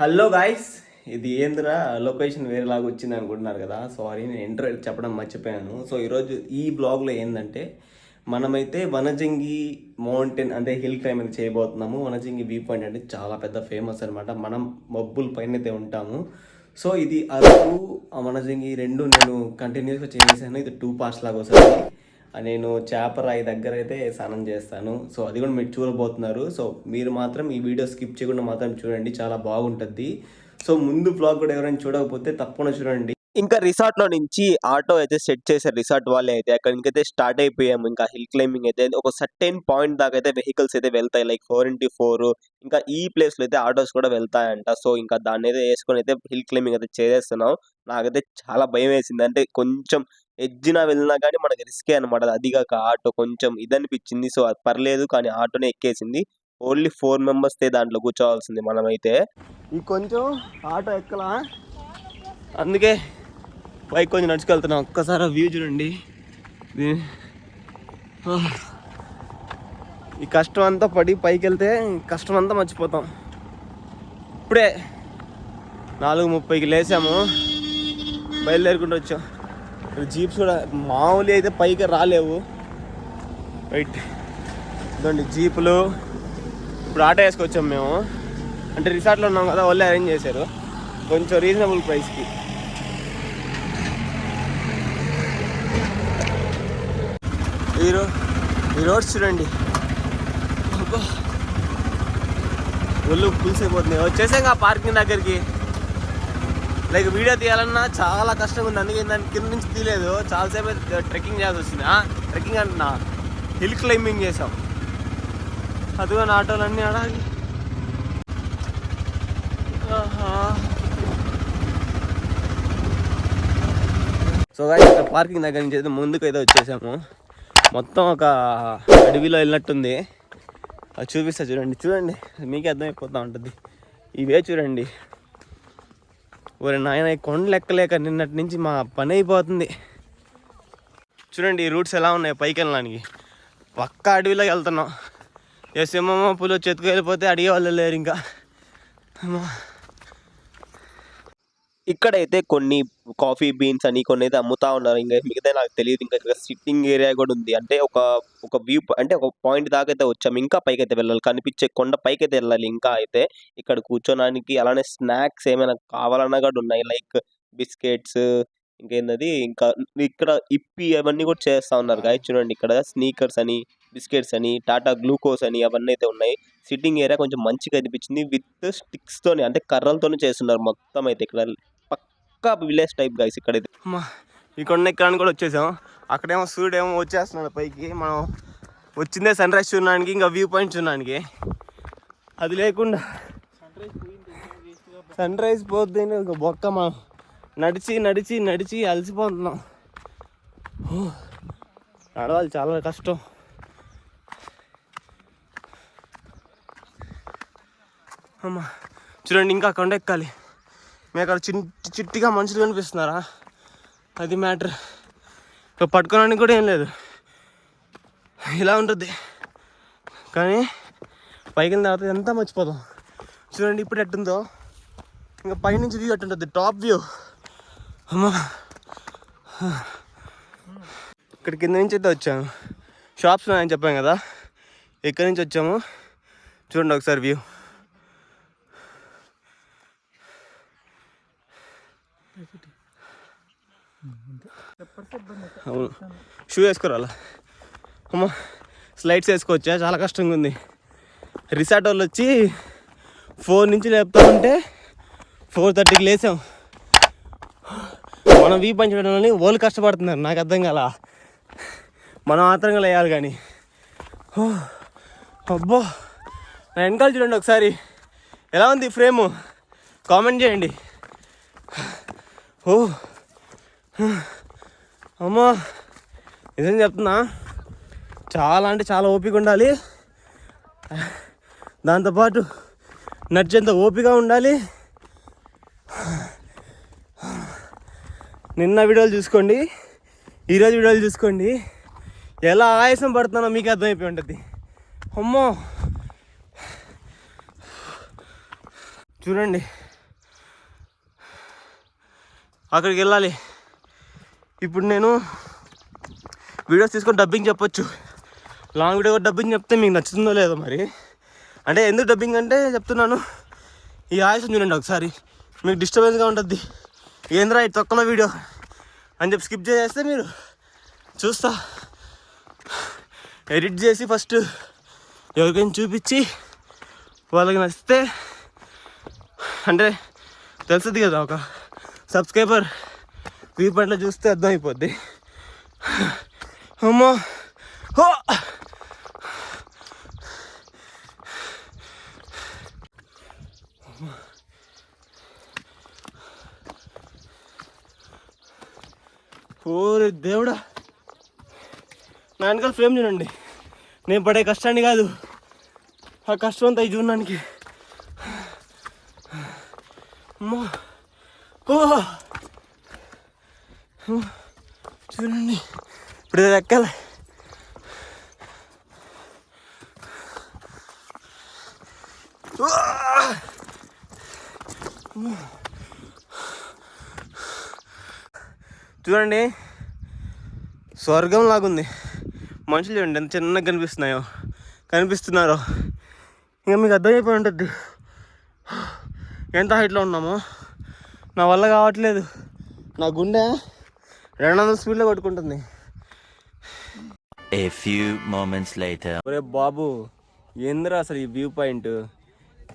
Hello guys, ఇది ఏందిరా location వేరేలాగా వచ్చింది అనుకుంటున్నారు కదా. సారీ, నేను ఇంట్రో చెప్పడం మర్చిపోయాను. సో ఈరోజు ఈ బ్లాగ్లో ఏంటంటే మనమైతే వనజంగి మౌంటైన్ అంటే హిల్ క్లైంబింగ్ చేయబోతున్నాము. వనజంగి వ్యూ పాయింట్ అంటే చాలా పెద్ద ఫేమస్ అనమాట. మనం మబ్బుల పైన అయితే ఉంటాము. సో ఇది అరకు వనజంగి రెండు నేను కంటిన్యూస్గా చేసేసాను. ఇది 2 parts లాగా వస్తుంది. నేను చేపరాయి దగ్గర అయితే స్నానం చేస్తాను. సో అది కూడా మీరు చూడబోతున్నారు. సో మీరు మాత్రం ఈ వీడియో స్కిప్ చేయకుండా మాత్రం చూడండి, చాలా బాగుంటుంది. సో ముందు బ్లాగ్ కూడా ఎవరైనా చూడకపోతే తప్పకుండా చూడండి. ఇంకా రిసార్ట్ లో నుంచి ఆటో అయితే సెట్ చేశారు రిసార్ట్ వాళ్ళే. అయితే అక్కడి నుంచి అయితే స్టార్ట్ అయిపోయాము. ఇంకా హిల్ క్లైంబింగ్ అయితే ఒక సర్టెన్ పాయింట్ దాకా అయితే వెహికల్స్ అయితే వెళ్తాయి, లైక్ 4x4. ఇంకా ఈ ప్లేస్ లో అయితే ఆటోస్ కూడా వెళ్తాయంట. సో ఇంకా దాన్ని అయితే వేసుకొని అయితే హిల్ క్లైంబింగ్ అయితే చేసేస్తున్నాం. నాకైతే చాలా భయం వేసింది, అంటే కొంచెం ఎడ్జినా వెళ్ళినా కానీ మనకి రిస్కే అనమాట. అదిగాక ఆటో కొంచెం ఇదనిపించింది. సో అది పర్లేదు, కానీ ఆటోనే ఎక్కేసింది. ఓన్లీ 4 members దాంట్లో కూర్చోవాల్సింది మనమైతే. ఈ కొంచెం ఆటో ఎక్కలా, అందుకే బైక్ కొంచెం నడుచుకెళ్తున్నాం. ఒక్కసారి వ్యూ చూడండి. ఈ కష్టం అంతా పడి పైకి వెళ్తే కష్టం అంతా మర్చిపోతాం. ఇప్పుడే 4:30కి లేసాము, బయలుదేరుకుంటూ వచ్చాం. జీప్స్ కూడా మామూలు అయితే పైకి రాలేవు. రైట్, ఇదండి జీపులు. ఇప్పుడు ఆటో వేసుకొచ్చాం మేము, అంటే రిసార్ట్లో ఉన్నాం కదా, వాళ్ళే అరేంజ్ చేశారు కొంచెం రీజనబుల్ ప్రైస్కి. ఈ రోడ్స్ చూడండి, ఒళ్ళు పులిసైపోతుంది. వచ్చేసాం ఆ పార్కింగ్ దగ్గరికి. లైక్ వీడియో తీయాలన్నా చాలా కష్టంగా ఉంది, అందుకే దాన్ని కింద నుంచి తీయలేదు. చాలాసేపు ట్రెక్కింగ్ చేయాల్సి వచ్చింది. ట్రెక్కింగ్ అంటున్నా, హిల్ క్లైంబింగ్ చేసాం. అదిగో నా ఆటోలన్నీ ఆడాలి. సో గాయ్స్, ఇక్కడ పార్కింగ్ దగ్గర నుంచి అయితే ముందుకు అయితే వచ్చేసాము. మొత్తం ఒక అడవిలో వెళ్ళినట్టుంది. అది చూపిస్తా చూడండి, మీకే అర్థమైపోతూ ఉంటుంది. ఇవే చూడండి. ఒరే నాయన, కొండలు ఎక్కలేక నిన్నటి నుంచి మా పని అయిపోతుంది. చూడండి ఈ రూట్స్ ఎలా ఉన్నాయి పైకి వెళ్ళడానికి. పక్కా అడవిలోకి వెళ్తున్నాం. సింహమ్మ పులి చెతుకు వెళ్ళిపోతే అడిగే వాళ్ళు లేరు ఇంకా. ఇక్కడైతే కొన్ని కాఫీ బీన్స్ అని కొన్ని అయితే అమ్ముతా ఉన్నారు. ఇంకా మిగతా నాకు తెలియదు. ఇంకా ఇక్కడ సిట్టింగ్ ఏరియా కూడా ఉంది. అంటే ఒక వ్యూ, అంటే ఒక పాయింట్ దాకా అయితే వచ్చాము. ఇంకా పైకి అయితే వెళ్ళాలి, కనిపించే కొండ పైకి అయితే వెళ్ళాలి. ఇంకా అయితే ఇక్కడ కూర్చోడానికి అలానే స్నాక్స్ ఏమైనా కావాలన్నా కూడా ఉన్నాయి, లైక్ బిస్కెట్స్, ఇంకేంటది, ఇంకా ఇక్కడ ఇప్పి అవన్నీ కూడా చేస్తా ఉన్నారు గాయ. చూడండి ఇక్కడ స్నీకర్స్ అని, బిస్కెట్స్ అని, టాటా గ్లూకోజ్ అని అవన్నీ అయితే ఉన్నాయి. సిట్టింగ్ ఏరియా కొంచెం మంచిగా అనిపించింది. విత్ స్టిక్స్ తోని, అంటే కర్రలతోనే చేస్తున్నారు మొత్తం అయితే. ఇక్కడ పక్కా విలేజ్ టైప్ గైస్ ఇక్కడైతే. ఈ కొండ ఎక్కడానికి కూడా వచ్చేసాం. అక్కడేమో సూర్యుడు ఏమో వచ్చేస్తున్నాడు పైకి. మనం వచ్చిందే సన్ రైజ్ చూడడానికి, ఇంకా వ్యూ పాయింట్ చూడడానికి. అది లేకుండా సన్ రైజ్ పోద్ది ఇంకా బొక్క. మనం నడిచి అలసిపోతున్నాం. నడవాలి, చాలా కష్టం. అమ్మా చూడండి, ఇంకా కొండ ఎక్కాలి. మేము అక్కడ చిట్టిగా మనుషులు కనిపిస్తున్నారా, అది మ్యాటర్. పట్టుకోవడానికి కూడా ఏం లేదు, ఇలా ఉంటుంది. కానీ పైకి వెళ్ళిన తర్వాత ఎంత మర్చిపోతాం. చూడండి ఇప్పుడు ఎట్టుందో, ఇంకా పైనుంచి వ్యూ ఎట్టుంటుంది, టాప్ వ్యూ. అమ్మా, ఇక్కడ కింద నుంచి అయితే వచ్చాము. షాప్స్ ఉన్నాయని చెప్పాం కదా, ఇక్కడి నుంచి వచ్చాము. చూడండి ఒకసారి వ్యూ. అవును, షూ వేసుకోరాలా. అమ్మ, స్లైడ్స్ వేసుకోవచ్చా, చాలా కష్టంగా ఉంది. రిసార్ట్ వాళ్ళు వచ్చి 4 నుంచి లేపుతా ఉంటే 4:30కి లేసాం. మనం వ్యూ పంచడంలోని వాళ్ళు కష్టపడుతున్నారు, నాకు అర్థం కాల. మనం ఆత్రంగా లేయాలి కానీ. అబ్బో, నా వెనకాల చూడండి ఒకసారి ఎలా ఉంది ఫ్రేము, కామెంట్ చేయండి. అమ్మా, నిజం చెప్తున్నా, చాలా అంటే చాలా ఓపిక ఉండాలి. దాంతోపాటు నడిచేంత ఓపిక ఉండాలి. నిన్న వీడియోలు చూసుకోండి, ఈరోజు వీడియోలు చూసుకోండి, ఎలా ఆయాసం పడుతున్నానో మీకు అర్థమైపోయి ఉంటుంది. అమ్మో చూడండి, అక్కడికి వెళ్ళాలి. ఇప్పుడు నేను వీడియోస్ తీసుకొని డబ్బింగ్ చెప్పొచ్చు. లాంగ్ వీడియో డబ్బింగ్ చెప్తే మీకు నచ్చుతుందో లేదో మరి. అంటే ఎందుకు డబ్బింగ్ అంటే చెప్తున్నాను, ఈ ఆయుసం చూడండి ఒకసారి, మీకు డిస్టర్బెన్స్గా ఉంటుంది. ఏంద్రా ఈ తొక్కలో వీడియో అని చెప్పి స్కిప్ చేసేస్తే మీరు చూస్తా ఎడిట్ చేసి ఫస్ట్ ఎవరికైనా చూపించి వాళ్ళకి నచ్చితే అంటే తెలుస్తుంది కదా, ఒక సబ్స్క్రైబర్ వ్యూ పాయింట్లో చూస్తే అర్థమైపోద్ది. అమ్మో హో ఓరే దేవుడా, నా వెనకాల ఫ్రేమ్ చూడండి. నేను పడే కష్టాన్ని కాదు, ఆ కష్టం అంతా ఈ చూడడానికి. అమ్మో ఓ చూడండి, ఇప్పుడు ఇది ఎక్కాలి. చూడండి స్వర్గం లాగుంది. మనుషులు చూడండి ఎంత చిన్నగా కనిపిస్తున్నారో. ఇంకా మీకు అర్థమైపోయి ఉంటుంది ఎంత హైట్లో ఉన్నామో. నా వల్ల కావట్లేదు, నా గుండె 200 స్పీడ్లో కొట్టుకుంటుంది. A few moments later. ఒరే బాబు, ఏందిరా అసలు ఈ వ్యూ పాయింట్,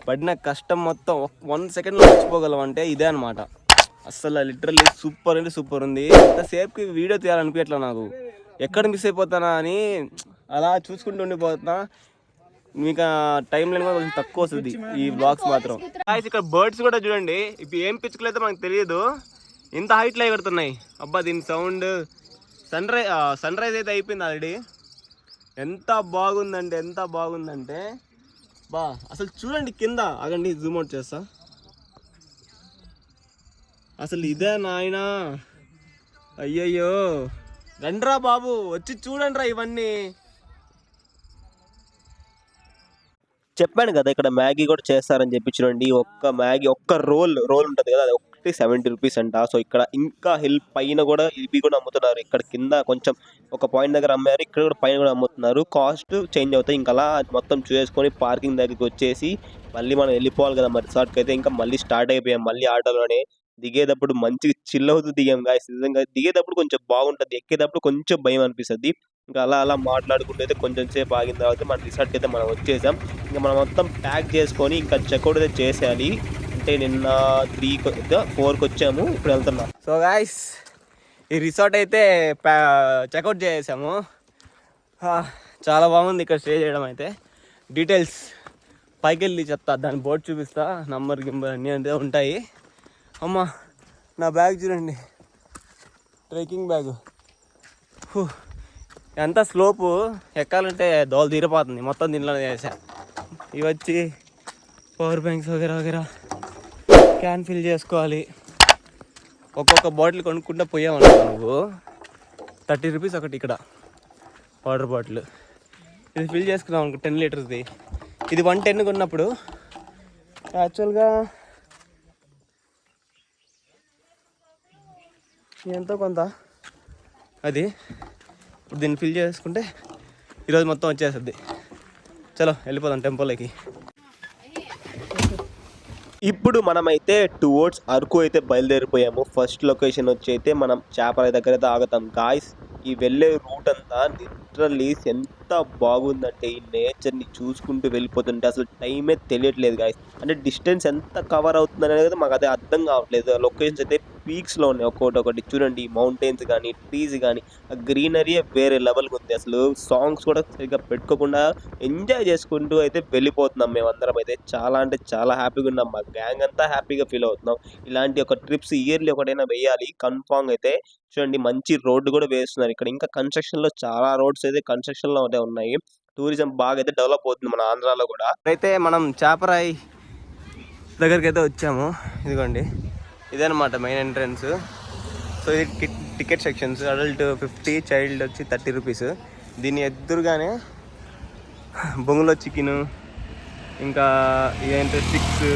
పడిన కష్టం మొత్తం 1 సెకండ్లో మర్చిపోగలం అంటే ఇదే అనమాట. అసలు లిటరల్లీ సూపర్ అంటే సూపర్ ఉంది. ఎంతసేపుకి వీడియో తీయాలనిపించట్లా నాకు, ఎక్కడ మిస్ అయిపోతానా అని అలా చూసుకుంటూ ఉండిపోతున్నా. మీకు టైం లైన్ కూడా కొంచెం తక్కువ వస్తుంది ఈ బ్లాగ్స్ మాత్రం. ఇక్కడ బర్డ్స్ కూడా చూడండి, ఇప్పుడు ఏం పిచ్చుకలైతే మనకు తెలియదు, ఇంత హైట్లో ఎగురుతున్నాయి. అబ్బా దీని సౌండ్. సన్ రైజ్ అయితే అయిపోయింది ఆల్రెడీ. ఎంత బాగుందంటే బా, అసలు చూడండి కింద. ఆగండి జూమ్ అవుట్ చేస్తా. అసలు ఇదే నాయనా, అయ్యయ్యో. రండ్రా బాబు, వచ్చి చూడండిరా ఇవన్నీ. చెప్పాను కదా ఇక్కడ మ్యాగీ కూడా చేస్తారని చెప్పి. చూడండి, ఒక్క మ్యాగీ ఒక్క రోల్ ఉంటుంది కదా, అది ఒకటి 70 రూపీస్ అంట. సో ఇక్కడ ఇంకా హిల్ పైన కూడా ఇవి కూడా అమ్ముతున్నారు. ఇక్కడ కింద కొంచెం ఒక పాయింట్ దగ్గర అమ్మారు, ఇక్కడ కూడా పైన కూడా అమ్ముతున్నారు. కాస్ట్ చేంజ్ అవుతాయి. ఇంకా అలా మొత్తం చూసుకొని పార్కింగ్ దగ్గరికి వచ్చేసి మళ్ళీ మనం వెళ్ళిపోవాలి కదా మరి రిసార్ట్కి అయితే. ఇంకా మళ్ళీ స్టార్ట్ అయిపోయాం మళ్ళీ ఆటోలోనే. దిగేటప్పుడు మంచిగా చిల్ అవుతూ దిగాం గాయస్. నిజంగా దిగేటప్పుడు కొంచెం బాగుంటుంది, ఎక్కేటప్పుడు కొంచెం భయం అనిపిస్తుంది. ఇంకా అలా మాట్లాడుకుంటూ అయితే కొంచెం సేపు ఆగిన తర్వాత మన రిసార్ట్కి అయితే మనం వచ్చేసాం. ఇంకా మనం మొత్తం ప్యాక్ చేసుకొని ఇంకా చెక్అవుట్ అయితే చేసేయాలి. అంటే నిన్న 4కి వచ్చాము, ఇప్పుడు వెళ్తున్నాం. సో గాయస్, ఈ రిసార్ట్ అయితే చెక్అవుట్ చేసాము. చాలా బాగుంది ఇక్కడ స్టే చేయడం అయితే. డీటెయిల్స్ పైకి వెళ్ళి చెప్తా, దాని బోర్డు చూపిస్తా, నంబర్ గింబర్ అన్నీ అంటే ఉంటాయి. అమ్మ నా బ్యాగ్ చూడండి, ట్రెక్కింగ్ బ్యాగ్. ఎంత స్లోపు, ఎక్కాలంటే దోలు తీరిపోతుంది. మొత్తం దీనిలోనే చేసా. ఇవి వచ్చి పవర్ బ్యాంక్స్ వగేరా క్యాన్ ఫిల్ చేసుకోవాలి. ఒక్కొక్క బాటిల్ కొనుక్కుంటే పోయామన్నా నువ్వు 30 రూపీస్ ఒకటి ఇక్కడ వాటర్ బాటిల్. ఇది ఫిల్ చేసుకున్నాం అనుకో 10 లీటర్స్ది. ఇది 110 కొన్నప్పుడు యాక్చువల్గా ఎంతో కొంత అది. ఇప్పుడు దీన్ని ఫిల్ చేసుకుంటే ఈరోజు మొత్తం వచ్చేస్తుంది. చలో వెళ్ళిపోదాం టెంపుల్కి. ఇప్పుడు మనమైతే టువర్డ్స్ అరకు అయితే బయలుదేరిపోయాము. ఫస్ట్ లొకేషన్ వచ్చి అయితే మనం చేపల దగ్గర అయితే ఆగుతాం గాయస్. ఈ వెళ్ళే రూట్ అంతా లిటరల్లీ ఎంత బాగుందంటే, ఈ నేచర్ని చూసుకుంటూ వెళ్ళిపోతుంటే అసలు టైమే తెలియట్లేదు గాయస్. అంటే డిస్టెన్స్ ఎంత కవర్ అవుతుంది అనేది మాకు అదే అర్థం కావట్లేదు. లొకేషన్స్ అయితే పీక్స్లో ఉన్నాయి ఒక్కొక్కటి. చూడండి, మౌంటైన్స్ కానీ ట్రీస్ కానీ ఆ గ్రీనరీ వేరే లెవెల్గా ఉంది. అసలు సాంగ్స్ కూడా సరిగ్గా పెట్టుకోకుండా ఎంజాయ్ చేసుకుంటూ అయితే వెళ్ళిపోతున్నాం మేమందరం. అయితే చాలా అంటే చాలా హ్యాపీగా ఉన్నాం. మా గ్యాంగ్ అంతా హ్యాపీగా ఫీల్ అవుతున్నాం. ఇలాంటి ఒక ట్రిప్స్ ఇయర్లీ ఒకటైనా వేయాలి కన్ఫామ్ అయితే. చూడండి, మంచి రోడ్డు కూడా వేస్తున్నారు ఇక్కడ. ఇంకా కన్స్ట్రక్షన్లో చాలా రోడ్స్ అయితే కన్స్ట్రక్షన్లో అయితే ఉన్నాయి. టూరిజం బాగా అయితే డెవలప్ అవుతుంది మన ఆంధ్రాలో కూడా. అయితే మనం చేపరాయి దగ్గరికి అయితే వచ్చాము. ఇదిగోండి, ఇదనమాట మెయిన్ ఎంట్రన్స్. సో ఇది టికెట్ సెక్షన్స్. అడల్ట్ 50, చైల్డ్ వచ్చి 30 రూపీస్. దీని ఎదురుగానే బొంగులో చికెన్, ఇంకా ఏంటంటే స్టిక్స్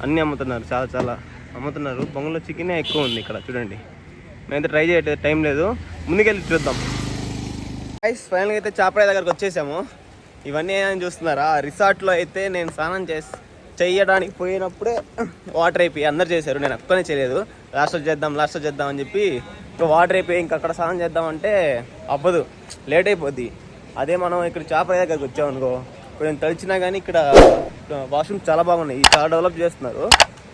అన్నీ అమ్ముతున్నారు. చాలా అమ్ముతున్నారు. బొంగులో చికెనే ఎక్కువ ఉంది ఇక్కడ చూడండి. మేమైతే ట్రై చేయట్లేదు, టైం లేదు, ముందుకెళ్ళి చూద్దాం. గైస్ ఫైనల్గా అయితే చాపరాయి దగ్గరకు వచ్చేసాము. ఇవన్నీ ఏమని చూస్తున్నారా, రిసార్ట్లో అయితే నేను స్నానం చేయడానికి పోయినప్పుడే వాటర్ అయిపోయి అందరు చేశారు, నేను ఒక్కనే చేయలేదు. లాస్ట్లో చేద్దాం అని చెప్పి ఇంకా వాటర్ అయిపోయి ఇంకా అక్కడ స్నానం చేద్దామంటే అవ్వదు, లేట్ అయిపోద్ది. అదే మనం ఇక్కడ చాపరాయి దగ్గరకు వచ్చామనుకో, కొంచెం తడిచినా కానీ ఇక్కడ వాష్రూమ్ చాలా బాగున్నాయి, చాలా డెవలప్ చేస్తున్నారు.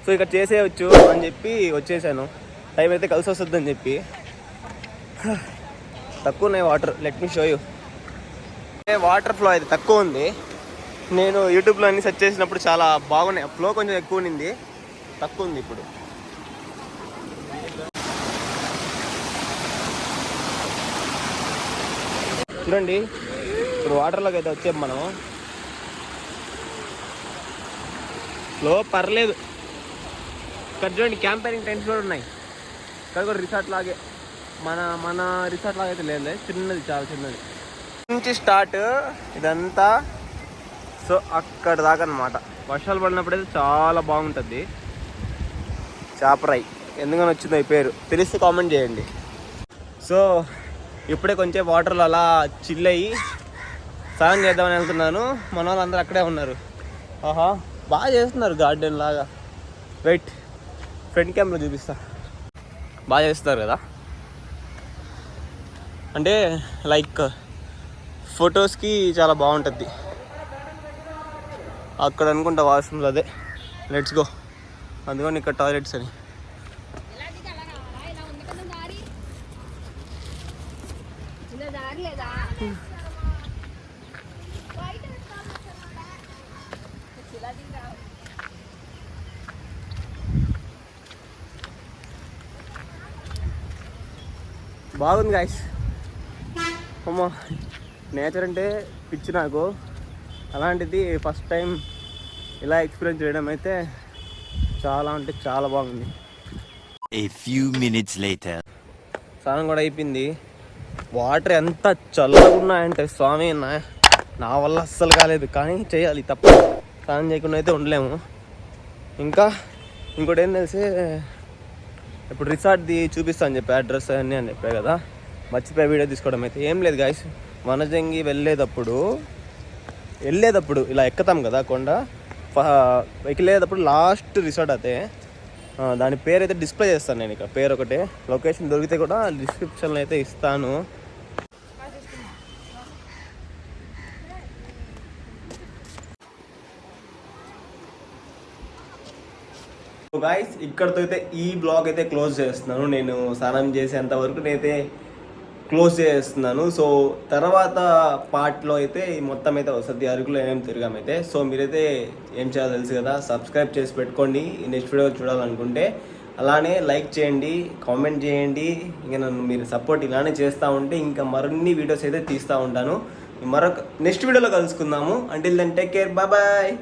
సో ఇక్కడ చేసేయచ్చు అని చెప్పి వచ్చేసాను. టైం అయితే కలిసి వస్తుందని చెప్పి. తక్కువ ఉన్నాయి water, let me show you. Water flow అయితే తక్కువ ఉంది. నేను యూట్యూబ్లో అన్ని సెర్చ్ చేసినప్పుడు చాలా బాగున్నాయి, ఫ్లో కొంచెం ఎక్కువ ఉన్నింది, తక్కువ ఉంది ఇప్పుడు. చూడండి ఇప్పుడు వాటర్లోకి అయితే వచ్చాము మనం. ఫ్లో పర్లేదు. ఇక్కడ చూడండి క్యాంపెయినింగ్ టెంట్స్ కూడా ఉన్నాయి. ఇక్కడ కూడా రిసార్ట్ లాగే, మన రిసార్ట్ లాగా అయితే లేదు, చిన్నది, చాలా చిన్నది నుంచి స్టార్ట్ ఇదంతా. సో అక్కడ దాకా అనమాట. వర్షాలు పడినప్పుడైతే చాలా బాగుంటుంది. చాపరాయి ఎందుకని వచ్చిందో ఈ పేరు తెలిస్తే కామెంట్ చేయండి. సో ఇప్పుడే కొంచెం వాటర్లో అలా చిల్ అయ్యి స్నానం చేద్దామని వెళ్తున్నాను. మన వాళ్ళందరూ అక్కడే ఉన్నారు. ఆహా బాగా చేస్తున్నారు గార్డెన్ లాగా. వెయిట్, ఫ్రంట్ కెమెరా చూపిస్తా. బాగా చేస్తారు కదా, అంటే లైక్ ఫొటోస్కి చాలా బాగుంటుంది. అక్కడ అనుకుంటా వాష్రూమ్స్, అదే లెట్స్ గో. అందుకని ఇక్కడ టాయిలెట్స్ అని. బాగుంది గాయ్స్. అమ్మా నేచర్ అంటే పిచ్చి నాకు. అలాంటిది ఫస్ట్ టైం ఇలా ఎక్స్పీరియన్స్ చేయడం అయితే చాలా అంటే చాలా బాగుంది. A few minutes later. స్నానం కూడా అయిపోయింది. వాటర్ ఎంత చల్లగా ఉన్నాయంటే స్వామి, నా వల్ల అస్సలు కాలేదు, కానీ చేయాలి, తప్ప స్నానం చేయకుండా అయితే ఉండలేము. ఇంకోటి ఏం తెలిసి ఇప్పుడు రిసార్ట్ది చూపిస్తాను చెప్పి అడ్రస్ అన్నీ అని చెప్పాను కదా, మర్చిపోయి వీడియో తీసుకోవడం అయితే ఏం లేదు గాయస్. వనజంగి వెళ్ళేటప్పుడు ఇలా ఎక్కుతాం కదా కొండ, వెళ్ళేటప్పుడు లాస్ట్ రిసార్ట్ అయితే దాని పేరు అయితే డిస్ప్లే చేస్తాను నేను. ఇక్కడ పేరు ఒకటే, లొకేషన్ దొరికితే కూడా డిస్క్రిప్షన్లో అయితే ఇస్తాను. గాయస్ ఇక్కడితో అయితే ఈ బ్లాగ్ అయితే క్లోజ్ చేస్తున్నాను. నేను స్నానం చేసేంత వరకు నేనైతే క్లోజ్ చేస్తున్నాను. సో తర్వాత పార్ట్లో అయితే మొత్తం అయితే వస్తుంది, అరకులో ఏమేమి తిరిగామైతే. సో మీరైతే ఏం చేయాలో తెలుసు కదా, సబ్స్క్రైబ్ చేసి పెట్టుకోండి నెక్స్ట్ వీడియో చూడాలనుకుంటే. అలానే లైక్ చేయండి, కామెంట్ చేయండి. ఇంకా నన్ను మీరు సపోర్ట్ ఇలానే చేస్తూ ఉంటే ఇంకా మరిన్ని వీడియోస్ అయితే తీస్తూ ఉంటాను. మరొక నెక్స్ట్ వీడియోలో కలుసుకుందాము. Until then take care, bye bye.